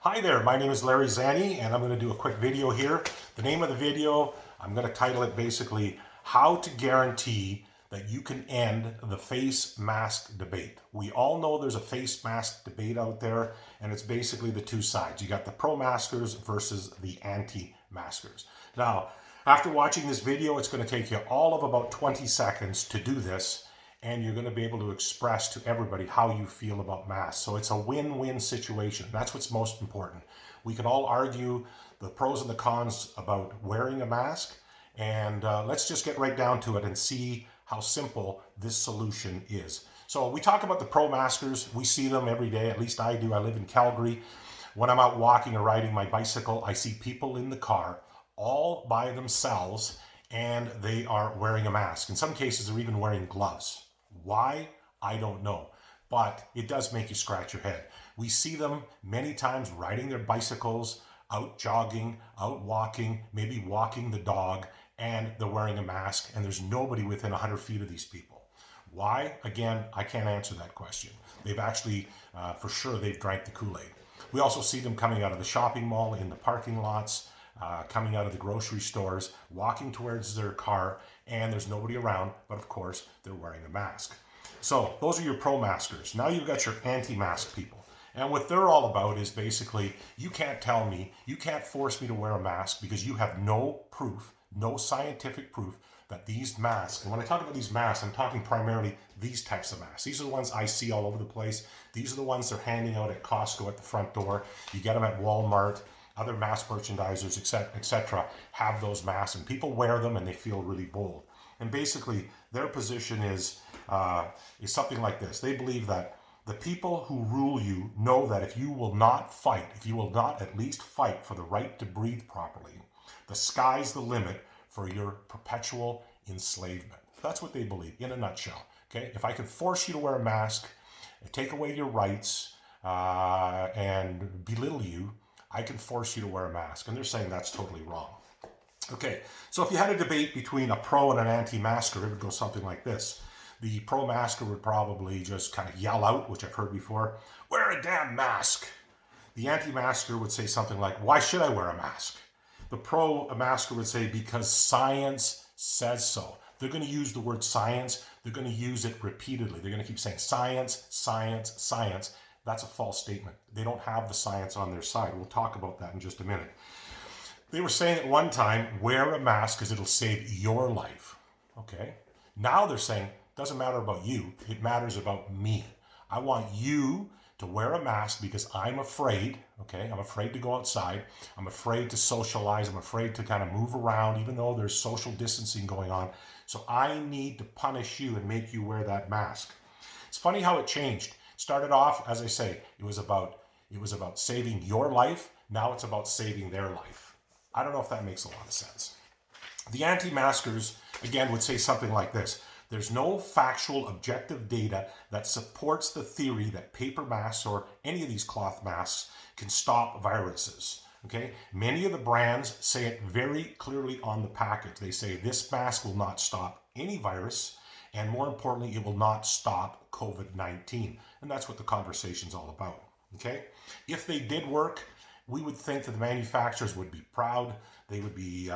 Hi there, my name is Larry Zanni, and I'm going to do a quick video here. The name of the video, I'm going to title it basically, How to Guarantee That You Can End the Face Mask Debate. We all know there's a face mask debate out there, and it's basically the two sides. You got the pro-maskers versus the anti-maskers. Now, after watching this video, it's going to take you all of about 20 seconds to do this, and you're going to be able to express to everybody how you feel about masks. So it's a win-win situation. That's what's most important. We can all argue the pros and the cons about wearing a mask, and let's just get right down to it and see how simple this solution is. So we talk about the pro-maskers. We see them every day, at least I do. I live in Calgary. When I'm out walking or riding my bicycle, I see people in the car all by themselves, and they are wearing a mask. In some cases, they're even wearing gloves. Why? I don't know. But it does make you scratch your head. We see them many times riding their bicycles, out jogging, out walking, maybe walking the dog, and they're wearing a mask, and there's nobody within 100 feet of these people. Why? Again, I can't answer that question. They've actually, for sure, they've drank the Kool-Aid. We also see them coming out of the shopping mall, in the parking lots, coming out of the grocery stores, walking towards their car, and there's nobody around, but of course, they're wearing a mask. So those are your pro-maskers. Now you've got your anti-mask people. And what they're all about is basically, you can't tell me, you can't force me to wear a mask because you have no proof, no scientific proof that these masks, and when I talk about these masks, I'm talking primarily these types of masks. These are the ones I see all over the place. These are the ones they're handing out at Costco at the front door. You get them at Walmart. Other mass merchandisers, etc., have those masks, and people wear them and they feel really bold. And basically, their position is something like this. They believe that the people who rule you know that if you will not fight, if you will not at least fight for the right to breathe properly, the sky's the limit for your perpetual enslavement. That's what they believe, in a nutshell. Okay, if I can force you to wear a mask, take away your rights, and belittle you, I can force you to wear a mask. And they're saying that's totally wrong. Okay, so if you had a debate between a pro and an anti-masker, it would go something like this. The pro-masker would probably just kind of yell out, which I've heard before, wear a damn mask. The anti-masker would say something like, why should I wear a mask? The pro-masker would say, because science says so. They're going to use the word science. They're going to use it repeatedly. They're going to keep saying science, science, science. That's a false statement. They don't have the science on their side. We'll talk about that in just a minute. They were saying at one time, wear a mask because it'll save your life. Okay? Now they're saying, it doesn't matter about you. It matters about me. I want you to wear a mask because I'm afraid, okay? I'm afraid to go outside. I'm afraid to socialize. I'm afraid to kind of move around, even though there's social distancing going on. So I need to punish you and make you wear that mask. It's funny how it changed. Started off, as I say, it was about saving your life. Now it's about saving their life. I don't know if that makes a lot of sense. The anti-maskers, again, would say something like this. There's no factual objective data that supports the theory that paper masks or any of these cloth masks can stop viruses. Okay? Many of the brands say it very clearly on the package. They say this mask will not stop any virus, and more importantly, it will not stop COVID-19. And that's what the conversation's all about. Okay? If they did work, we would think that the manufacturers would be proud. They would be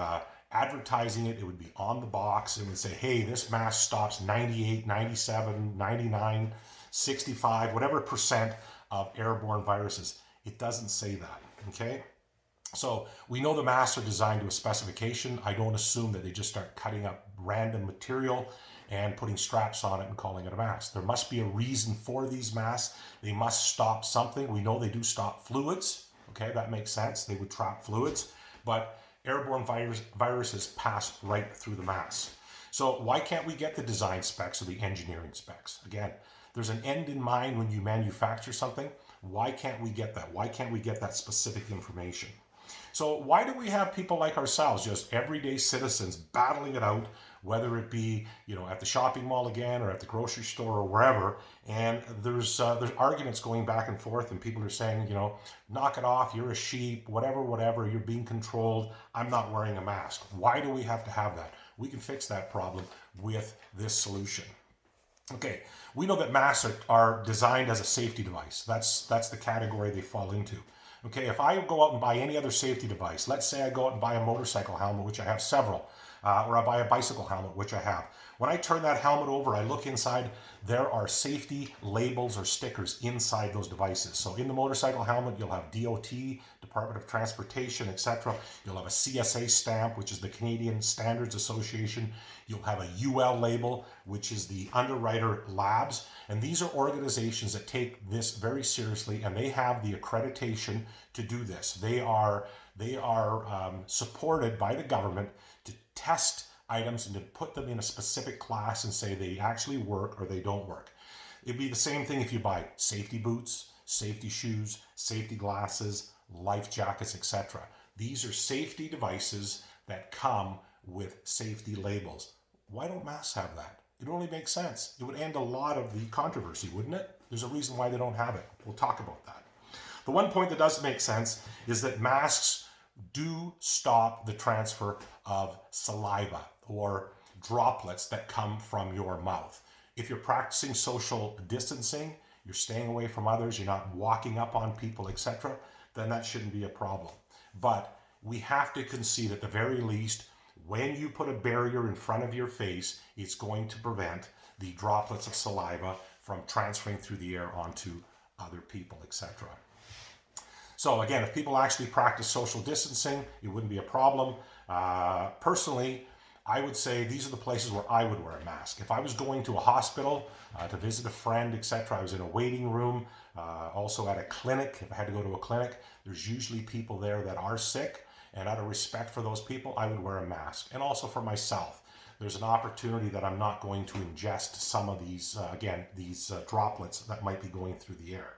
advertising it. It would be on the box. It would say, hey, this mask stops 98, 97, 99, 65, whatever percent of airborne viruses. It doesn't say that. Okay? So we know the masks are designed to a specification. I don't assume that they just start cutting up random material and putting straps on it and calling it a mask. There must be a reason for these masks. They must stop something. We know they do stop fluids. Okay, that makes sense. They would trap fluids, but airborne viruses pass right through the mask. So why can't we get the design specs or the engineering specs? Again, there's an end in mind when you manufacture something. Why can't we get that? Why can't we get that specific information? So why do we have people like ourselves, just everyday citizens, battling it out, whether it be, at the shopping mall again or at the grocery store or wherever, and there's arguments going back and forth, and people are saying, knock it off, you're a sheep, whatever, you're being controlled, I'm not wearing a mask. Why do we have to have that? We can fix that problem with this solution. Okay, we know that masks are designed as a safety device. That's the category they fall into. Okay, if I go out and buy any other safety device, let's say I go out and buy a motorcycle helmet, which I have several, or I buy a bicycle helmet, which I have. When I turn that helmet over, I look inside, there are safety labels or stickers inside those devices. So in the motorcycle helmet, you'll have DOT, Department of Transportation, etc. You'll have a CSA stamp, which is the Canadian Standards Association. You'll have a UL label, which is the Underwriter Labs. And these are organizations that take this very seriously, and they have the accreditation to do this. They are supported by the government to test items and to put them in a specific class and say they actually work or they don't work. It'd be the same thing if you buy safety boots, safety shoes, safety glasses, life jackets, etc. These are safety devices that come with safety labels. Why don't masks have that? It only makes sense. It would end a lot of the controversy, wouldn't it? There's a reason why they don't have it. We'll talk about that. The one point that does make sense is that masks do stop the transfer of saliva or droplets that come from your mouth. If you're practicing social distancing, you're staying away from others, you're not walking up on people, etc., then that shouldn't be a problem. But we have to concede at the very least, when you put a barrier in front of your face, it's going to prevent the droplets of saliva from transferring through the air onto other people, etc. So again, if people actually practice social distancing, it wouldn't be a problem. Personally, I would say these are the places where I would wear a mask. If I was going to a hospital to visit a friend, etc., I was in a waiting room, also at a clinic. If I had to go to a clinic, there's usually people there that are sick, and out of respect for those people, I would wear a mask. And also for myself, there's an opportunity that I'm not going to ingest some of these, these droplets that might be going through the air.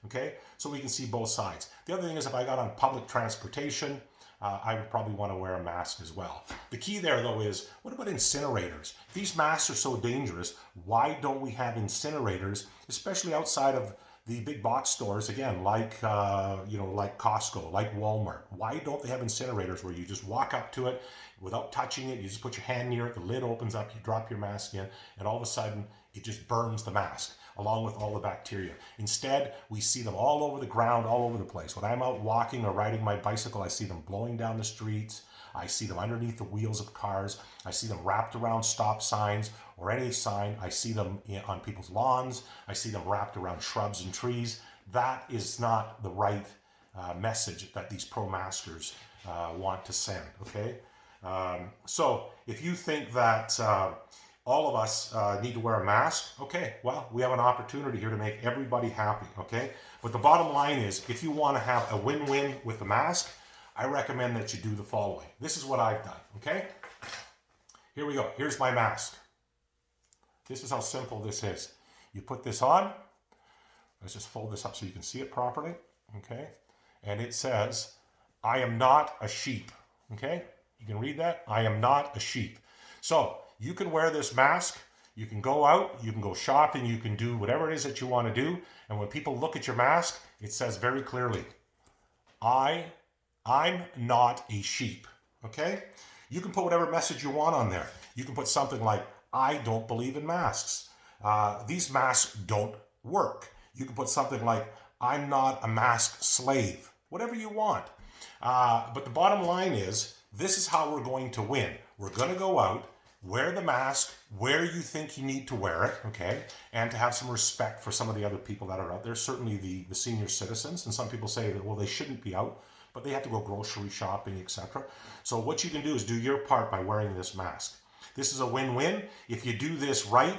Okay, so we can see both sides. The other thing is if I got on public transportation, I would probably want to wear a mask as well. The key there, though, is what about incinerators? If these masks are so dangerous, why don't we have incinerators, especially outside of the big box stores, again, like like Costco, like Walmart? Why don't they have incinerators where you just walk up to it without touching it? You just put your hand near it, the lid opens up, you drop your mask in, and all of a sudden it just burns the mask along with all the bacteria. Instead, we see them all over the ground, all over the place. When I'm out walking or riding my bicycle, I see them blowing down the streets. I see them underneath the wheels of cars. I see them wrapped around stop signs or any sign. I see them on people's lawns. I see them wrapped around shrubs and trees. That is not the right message that these pro-maskers want to send, okay? So if you think that all of us need to wear a mask, okay, well, we have an opportunity here to make everybody happy, okay? But the bottom line is, if you want to have a win-win with the mask, I recommend that you do the following. This is what I've done, okay? Here we go. Here's my mask. This is how simple this is. You put this on. Let's just fold this up so you can see it properly, okay? And it says, I am not a sheep, okay? You can read that. I am not a sheep. So you can wear this mask. You can go out. You can go shopping. You can do whatever it is that you want to do. And when people look at your mask, it says very clearly, I'm not a sheep, okay? You can put whatever message you want on there. You can put something like, I don't believe in masks. These masks don't work. You can put something like, I'm not a mask slave. Whatever you want. But the bottom line is, this is how we're going to win. We're going to go out, wear the mask where you think you need to wear it, okay? And to have some respect for some of the other people that are out there, certainly the senior citizens. And some people say that, well, they shouldn't be out, but they have to go grocery shopping, etc. So what you can do is do your part by wearing this mask. This is a win-win. If you do this right,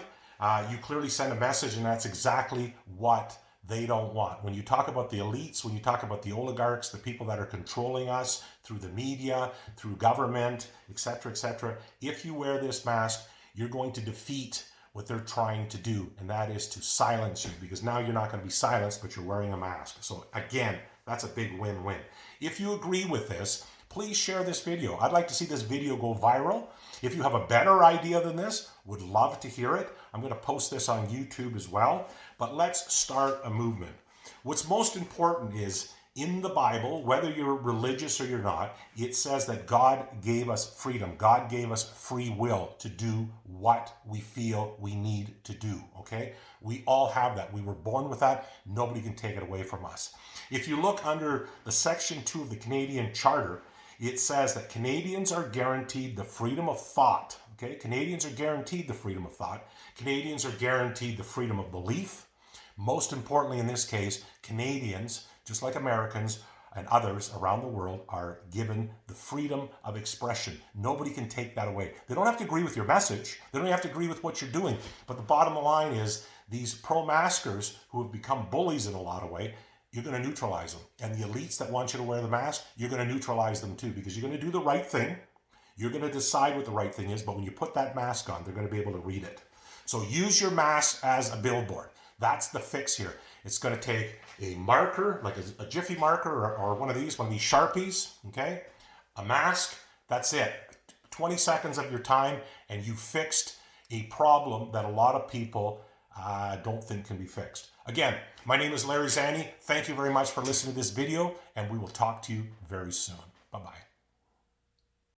you clearly send a message, and that's exactly what they don't want. When you talk about the elites, when you talk about the oligarchs, the people that are controlling us through the media, through government, etc., if you wear this mask, you're going to defeat what they're trying to do, and that is to silence you, because now you're not going to be silenced, but you're wearing a mask. So again, that's a big win-win. If you agree with this, please share this video. I'd like to see this video go viral. If you have a better idea than this, would love to hear it. I'm going to post this on YouTube as well. But let's start a movement. What's most important is In the Bible, whether you're religious or you're not, it says that God gave us freedom. God gave us free will to do what we feel we need to do, okay? We all have that. We were born with that. Nobody can take it away from us. If you look under the Section 2 of the Canadian Charter, it says that Canadians are guaranteed the freedom of thought, okay? Canadians are guaranteed the freedom of thought. Canadians are guaranteed the freedom of belief. Most importantly in this case, Canadians, just like Americans and others around the world, are given the freedom of expression. Nobody can take that away. They don't have to agree with your message. They don't have to agree with what you're doing. But the bottom line is these pro-maskers who have become bullies in a lot of ways, you're going to neutralize them. And the elites that want you to wear the mask, you're going to neutralize them too, because you're going to do the right thing. You're going to decide what the right thing is, but when you put that mask on, they're going to be able to read it. So use your mask as a billboard. That's the fix here. It's going to take a marker, like a Jiffy marker or one of these Sharpies, okay? A mask, that's it. 20 seconds of your time and you fixed a problem that a lot of people don't think can be fixed. Again, my name is Larry Zanni. Thank you very much for listening to this video, and we will talk to you very soon. Bye-bye.